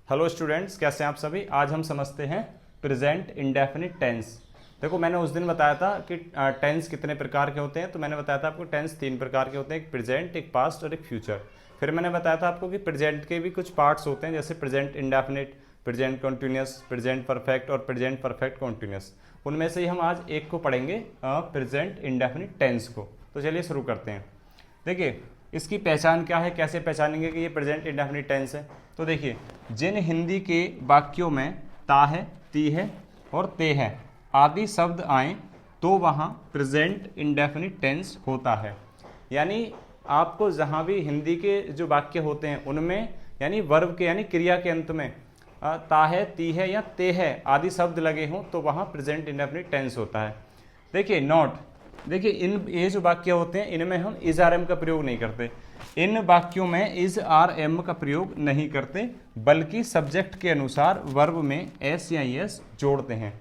Hello students, कैसे हैं आप सभी। आज हम समझते हैं प्रेजेंट इंडेफिनिट टेंस। देखो, मैंने उस दिन बताया था कि टेंस कितने प्रकार के होते हैं। तो मैंने बताया था आपको टेंस 3 प्रकार के होते हैं, एक प्रेजेंट, एक पास्ट और एक फ्यूचर। फिर मैंने बताया था आपको कि प्रेजेंट के भी कुछ पार्ट्स होते हैं, जैसे present indefinite, present continuous, present perfect और प्रेजेंट परफेक्ट कंटिन्यूस। उनमें से ही हम आज एक को पढ़ेंगे, प्रेजेंट इंडेफिनिट टेंस को। तो चलिए शुरू करते हैं। देखिए, इसकी पहचान क्या है, कैसे पहचानेंगे कि ये प्रेजेंट इंडेफिनिट टेंस है। तो देखिए, जिन हिंदी के वाक्यों में ता है, ती है और ते है आदि शब्द आए तो वहाँ प्रेजेंट इंडेफिनिट टेंस होता है। यानी आपको जहाँ भी हिंदी के जो वाक्य होते हैं उनमें यानी वर्ब के यानी क्रिया के अंत में ता है, ती है या ते है आदि शब्द लगे हों तो वहाँ प्रेजेंट इंडेफिनिट टेंस होता है। देखिए नोट, देखिए इन ये जो वाक्य होते हैं इनमें हम इज आर एम का प्रयोग नहीं करते। इन वाक्यों में इज आर एम का प्रयोग नहीं करते, बल्कि सब्जेक्ट के अनुसार वर्ब में एस या एस जोड़ते हैं।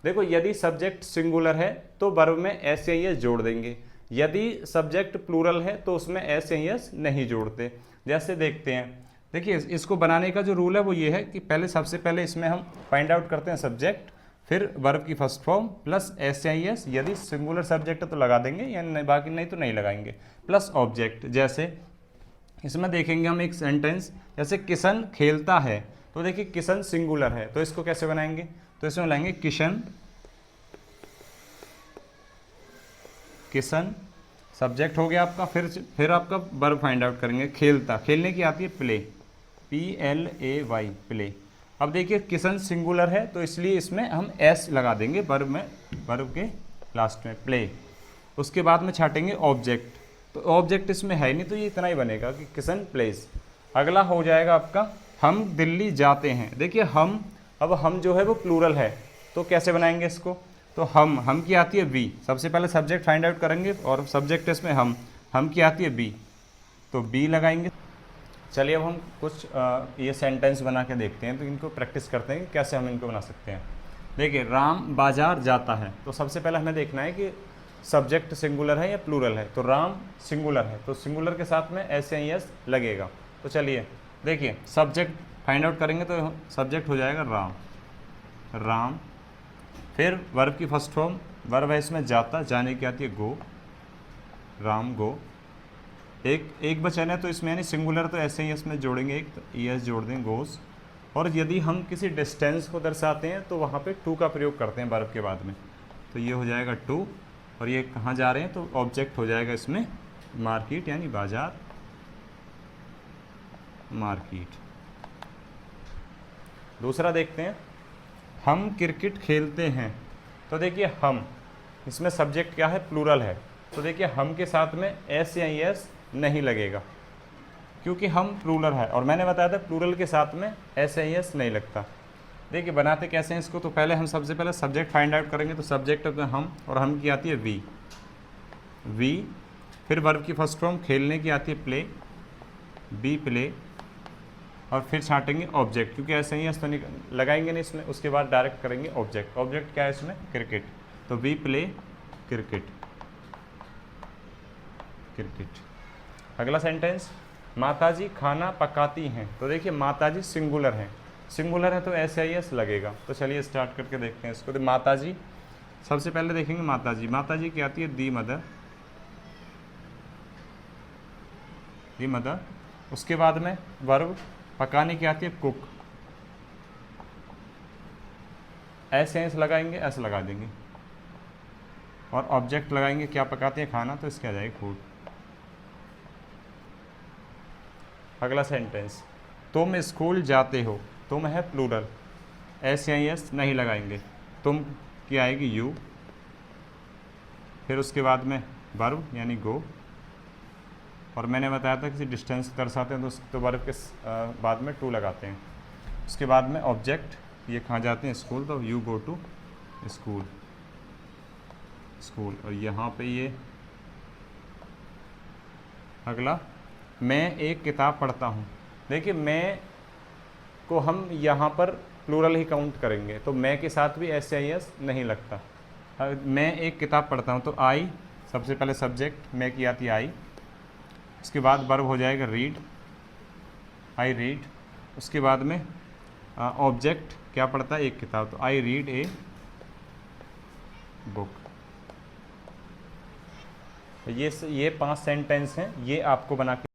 देखो, यदि सब्जेक्ट सिंगुलर है तो वर्ब में एस या एस जोड़ देंगे, यदि सब्जेक्ट प्लूरल है तो उसमें एस या एस नहीं जोड़ते। जैसे देखते हैं, देखिए इसको बनाने का जो रूल है वो ये है कि पहले सबसे पहले इसमें हम फाइंड आउट करते हैं सब्जेक्ट, फिर वर्ब की फर्स्ट फॉर्म प्लस एस या एस, यदि सिंगुलर सब्जेक्ट है तो लगा देंगे या बाकी नहीं तो नहीं लगाएंगे, प्लस ऑब्जेक्ट। जैसे इसमें देखेंगे हम एक सेंटेंस, जैसे किशन खेलता है, तो देखिए किशन सिंगुलर है तो इसको कैसे बनाएंगे, तो इसमें लाएंगे किशन, किशन सब्जेक्ट हो गया आपका, फिर आपका वर्ब फाइंड आउट करेंगे खेलता, खेलने की आती है प्ले, PLAY प्ले। अब देखिए किशन सिंगुलर है तो इसलिए इसमें हम एस लगा देंगे वर्ब में, वर्ब के लास्ट में प्ले। उसके बाद में छाटेंगे ऑब्जेक्ट, तो ऑब्जेक्ट इसमें है नहीं तो ये इतना ही बनेगा कि किशन प्लेस। अगला हो जाएगा आपका हम दिल्ली जाते हैं। देखिए हम, अब हम जो है वो प्लूरल है तो कैसे बनाएंगे इसको, तो हम की आती है बी, सबसे पहले सब्जेक्ट फाइंड आउट करेंगे और सब्जेक्ट इसमें हम की आती है बी, तो बी लगाएंगे। चलिए अब हम कुछ ये सेंटेंस बना के देखते हैं, तो इनको प्रैक्टिस करते हैं कि कैसे हम इनको बना सकते हैं। देखिए, राम बाजार जाता है, तो सबसे पहले हमें देखना है कि सब्जेक्ट सिंगुलर है या प्लूरल है। तो राम सिंगुलर है तो सिंगुलर के साथ में एस या एस लगेगा। तो चलिए देखिए, सब्जेक्ट फाइंड आउट करेंगे तो सब्जेक्ट हो जाएगा राम, राम। फिर वर्ब की फर्स्ट फॉर्म, वर्ब है इसमें जाता, जाने की आती है गो, राम गो। एक बचन है तो इसमें यानी सिंगुलर तो ऐसे ही इसमें जोड़ेंगे, एक तो एस जोड़ देंगे गोस। और यदि हम किसी डिस्टेंस को दर्शाते हैं तो वहाँ पे टू का प्रयोग करते हैं वर्ब के बाद में, तो ये हो जाएगा टू। और ये कहाँ जा रहे हैं तो ऑब्जेक्ट हो जाएगा इसमें मार्केट यानी बाजार, मार्केट। दूसरा देखते हैं, हम क्रिकेट खेलते हैं। तो देखिए हम, इसमें सब्जेक्ट क्या है, प्लूरल है, तो देखिए हम के साथ में एस या एस नहीं लगेगा क्योंकि हम प्लूरल है, और मैंने बताया था प्लूरल के साथ में एस या एस नहीं लगता। देखिए बनाते कैसे हैं इसको, तो पहले हम सबसे पहले सब्जेक्ट फाइंड आउट करेंगे, तो सब्जेक्ट हम और हम की आती है वी। फिर वर्ब की फर्स्ट फॉर्म खेलने की आती है प्ले, बी प्ले। और फिर छाटेंगे ऑब्जेक्ट, क्योंकि ऐसे ही तो नहीं लगाएंगे नहीं इसमें, उसके बाद डायरेक्ट करेंगे ऑब्जेक्ट। ऑब्जेक्ट क्या है इसमें, क्रिकेट, तो वी प्ले क्रिकेट, क्रिकेट। अगला सेंटेंस, माताजी खाना पकाती हैं। तो देखिए माताजी सिंगुलर है, सिंगुलर है तो एस या एस लगेगा। तो चलिए स्टार्ट करके देखते हैं इसको। तो माताजी, सबसे पहले देखेंगे माताजी, माताजी की आती है दी मदर, दी मदर। उसके बाद में वर्ब पकाने की आती है कुक, एस या एस लगाएंगे, एस लगा देंगे। और ऑब्जेक्ट लगाएंगे, क्या पकाते हैं, खाना, तो इसके आ जाएगा फूड। अगला सेंटेंस, तुम स्कूल जाते हो, तुम है प्लूरल, एस या एस नहीं लगाएंगे, तुम की आएगी यू। फिर उसके बाद में वर्ब यानी गो। और मैंने बताया था किसी डिस्टेंस दर्शाते हैं तो वर्ब के बाद में टू लगाते हैं। उसके बाद में ऑब्जेक्ट, ये कहाँ जाते हैं, स्कूल, तो you go to school, school. और यहाँ पे ये अगला, मैं एक किताब पढ़ता हूँ। देखिए मैं को हम यहाँ पर प्लूरल ही काउंट करेंगे, तो मैं के साथ भी एस या एस नहीं लगता। मैं एक किताब पढ़ता हूँ, तो आई सबसे पहले सब्जेक्ट, मैं की आती आई। उसके बाद वर्ब हो जाएगा रीड, आई रीड। उसके बाद में ऑब्जेक्ट क्या पढ़ता है, एक किताब, तो आई रीड ए बुक। ये 5 सेंटेंस हैं, ये आपको बना के